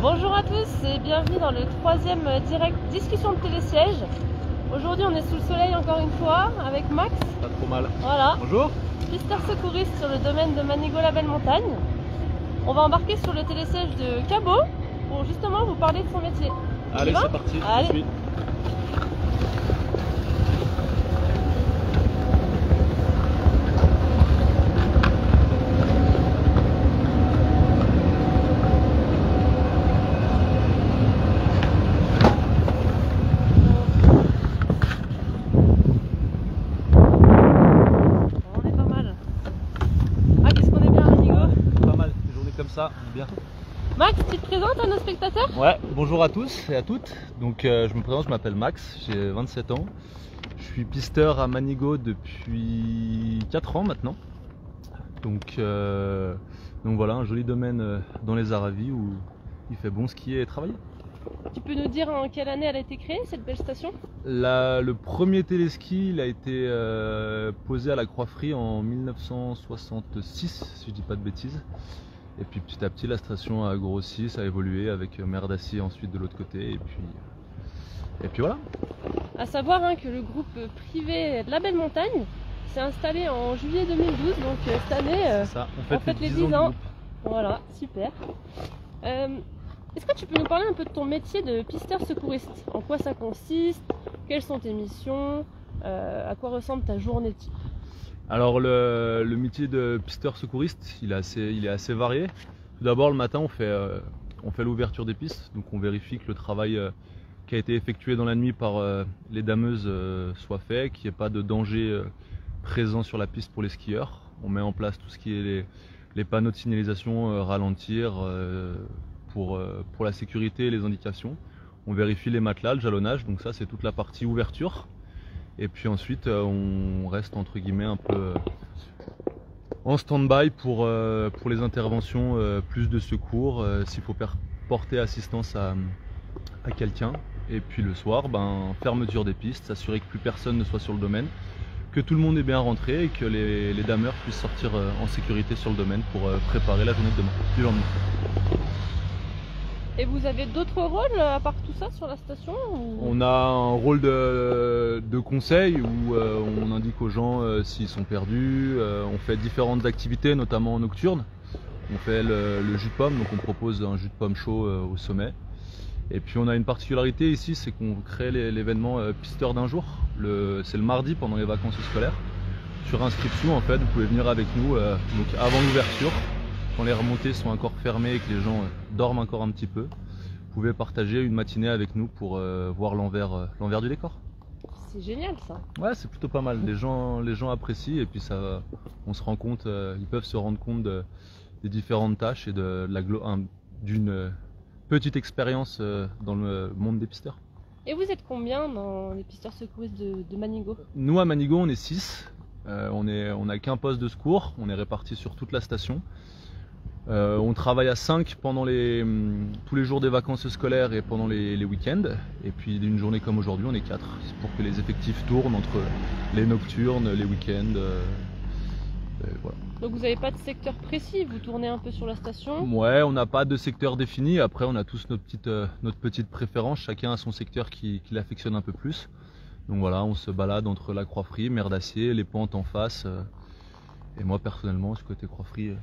Bonjour à tous et bienvenue dans le troisième direct discussion de télésiège. Aujourd'hui on est sous le soleil encore une fois avec Max. Pas trop mal. Voilà. Bonjour. Pisteur secouriste sur le domaine de Manigo la Belle Montagne. On va embarquer sur le télésiège de Cabot pour justement vous parler de son métier. Allez, c'est parti. Allez. Je suis. On est pas mal. Ah, qu'est-ce qu'on est bien Manigo. Pas mal. Des journées comme ça, bien. Max, tu te présentes à nos spectateurs? Ouais, bonjour à tous et à toutes. Donc je me présente, je m'appelle Max, j'ai 27 ans. Je suis pisteur à Manigo depuis 4 ans maintenant. Donc voilà, un joli domaine dans les Aravis où il fait bon skier et travailler. Tu peux nous dire en quelle année elle a été créée cette belle station? Le premier téléski il a été posé à la Croix-Frie en 1966, si je dis pas de bêtises. Et puis petit à petit la station a grossi, ça a évolué avec Mer d'Acier ensuite de l'autre côté. Et puis voilà. A savoir que le groupe privé de la Belle Montagne s'est installé en juillet 2012, donc cette année C'est ça, on fête les 10 du ans. groupe. Voilà, super. Est-ce que tu peux nous parler un peu de ton métier de pisteur secouriste? En quoi ça consiste? Quelles sont tes missions? À quoi ressemble ta journée type? Alors le métier de pisteur secouriste, il est assez varié. Tout d'abord le matin on fait l'ouverture des pistes, donc on vérifie que le travail qui a été effectué dans la nuit par les dameuses soit fait, qu'il n'y ait pas de danger présent sur la piste pour les skieurs. On met en place tout ce qui est les panneaux de signalisation, ralentir pour la sécurité et les indications. On vérifie les matelas, le jalonnage, donc ça c'est toute la partie ouverture. Et puis ensuite on reste entre guillemets un peu en stand-by pour les interventions plus de secours, s'il faut porter assistance à quelqu'un. Et puis le soir, fermeture des pistes, s'assurer que plus personne ne soit sur le domaine, que tout le monde est bien rentré et que les dameurs puissent sortir en sécurité sur le domaine pour préparer la journée de demain, du lendemain. Et vous avez d'autres rôles à part tout ça sur la station ou... On a un rôle de conseil où on indique aux gens s'ils sont perdus. On fait différentes activités, notamment en nocturne. On fait le jus de pomme, donc on propose un jus de pomme chaud au sommet. Et puis on a une particularité ici, c'est qu'on crée l'événement pisteur d'un jour. C'est le mardi pendant les vacances scolaires. Sur inscription, en fait, vous pouvez venir avec nous donc avant l'ouverture. Quand les remontées sont encore fermées et que les gens dorment encore un petit peu, vous pouvez partager une matinée avec nous pour voir l'envers du décor. C'est génial ça. Ouais, c'est plutôt pas mal. Les gens apprécient et puis on se rend compte, ils peuvent se rendre compte des différentes tâches et d'une petite expérience dans le monde des pisteurs. Et vous êtes combien dans les pisteurs secouristes de Manigo? Nous à Manigo on est 6. On n'a qu'un poste de secours, on est répartis sur toute la station. On travaille à 5 pendant tous les jours des vacances scolaires et pendant les week-ends. Et puis une journée comme aujourd'hui, on est 4. C'est pour que les effectifs tournent entre les nocturnes, les week-ends. Voilà. Donc vous n'avez pas de secteur précis, vous tournez un peu sur la station? Ouais, on n'a pas de secteur défini. Après, on a tous notre petite préférence. Chacun a son secteur qui l'affectionne un peu plus. Donc voilà, on se balade entre la Croix-Frie, Mer d'Acier, les pentes en face. Et moi personnellement, côté Croix-Frie,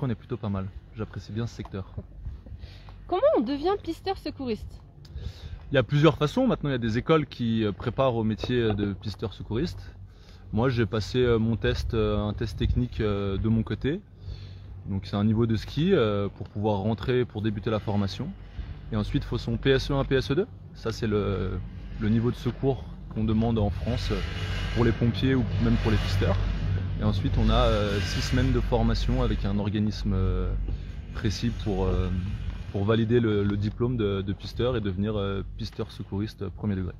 on est plutôt pas mal. J'apprécie bien ce secteur. Comment on devient pisteur secouriste? Il y a plusieurs façons. Maintenant, il y a des écoles qui préparent au métier de pisteur secouriste. Moi, j'ai passé un test technique de mon côté. Donc, c'est un niveau de ski pour pouvoir rentrer, pour débuter la formation. Et ensuite, il faut son PSE1, PSE2. Ça, c'est le niveau de secours qu'on demande en France pour les pompiers ou même pour les pisteurs. Et ensuite, on a 6 semaines de formation avec un organisme précis pour valider le diplôme de pisteur et devenir pisteur secouriste premier degré.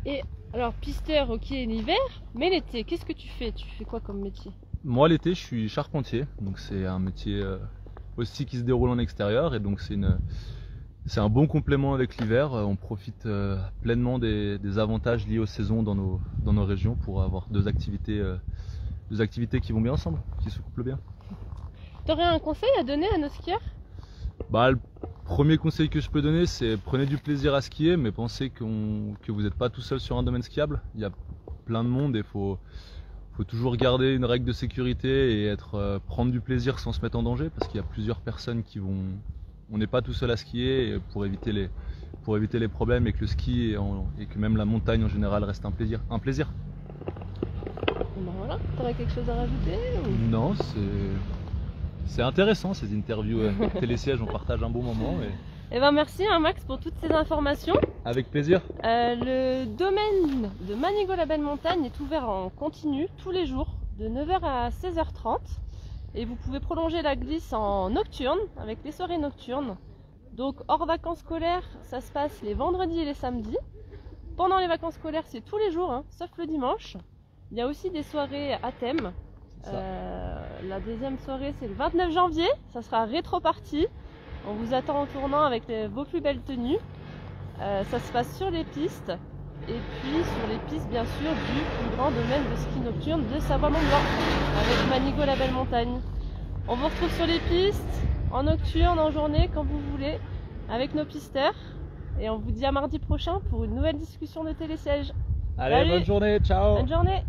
Et alors, pisteur, ok, l'hiver, mais l'été, qu'est-ce que tu fais? Tu fais quoi comme métier? Moi, l'été, je suis charpentier. Donc, c'est un métier aussi qui se déroule en extérieur. Et donc, c'est un bon complément avec l'hiver. On profite pleinement des avantages liés aux saisons dans nos régions pour avoir deux activités qui vont bien ensemble, qui se couplent bien. Tu aurais un conseil à donner à nos skieurs? Le Premier conseil que je peux donner, c'est prenez du plaisir à skier, mais pensez que vous n'êtes pas tout seul sur un domaine skiable. Il y a plein de monde et faut toujours garder une règle de sécurité et prendre du plaisir sans se mettre en danger, parce qu'il y a plusieurs personnes on n'est pas tout seul à skier, et pour éviter les problèmes, et que le ski et que même la montagne en général reste un plaisir. Ben voilà, t'aurais quelque chose à rajouter ou... Non, c'est intéressant ces interviews télésièges, on partage un bon moment. Eh ben merci Max pour toutes ces informations. Avec plaisir. Le domaine de Manigot-la-Belle-Montagne est ouvert en continu tous les jours de 9h à 16h30 et vous pouvez prolonger la glisse en nocturne avec les soirées nocturnes. Donc hors vacances scolaires, ça se passe les vendredis et les samedis. Pendant les vacances scolaires, c'est tous les jours, sauf le dimanche. Il y a aussi des soirées à thème. La deuxième soirée, c'est le 29 janvier, ça sera rétro party. On vous attend au tournant avec vos plus belles tenues. Ça se passe sur les pistes et puis sur les pistes bien sûr du plus grand domaine de ski nocturne de Savoie-Mont-Blanc avec Manigot-la-Belle-Montagne. On vous retrouve sur les pistes, en nocturne, en journée, quand vous voulez, avec nos pisteurs. Et on vous dit à mardi prochain pour une nouvelle discussion de télésiège. Allez, bonne journée, ciao. Bonne journée.